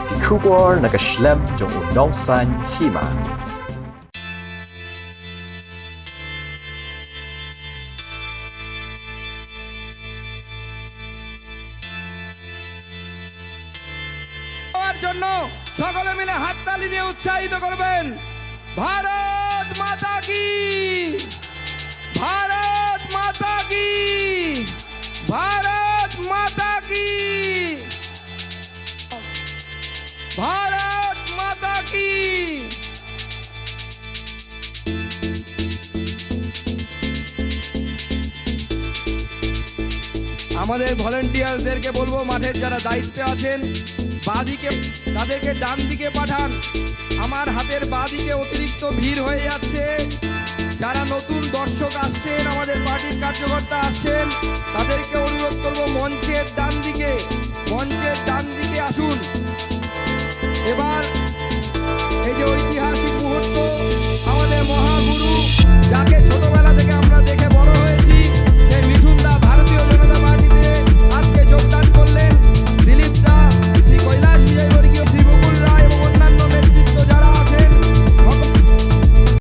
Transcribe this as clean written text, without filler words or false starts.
die Kuba na geschlem jong unong san hima. জন্য সকলে মিলে হাততালি দিয়ে উৎসাহিত করবেন। ভারত মাতা কি, ভারত মাতা কি, ভারত মাতা কি, ভারত মাতা কি। আমাদের ভলেন্টিয়ারদেরকে বলবো মাঠের যারা দায়িত্বে আছেন বাঁদিকে তাদেরকে ডান দিকে পাঠান। আমার হাতের বাঁদিকে অতিরিক্ত ভিড় হয়ে যাচ্ছে। যারা নতুন দর্শক আসছেন, আমাদের পার্টির কার্যকর্তা আসছেন, তাদেরকে অনুরোধ করবো মঞ্চের ডান দিকে, মঞ্চের ডান দিকে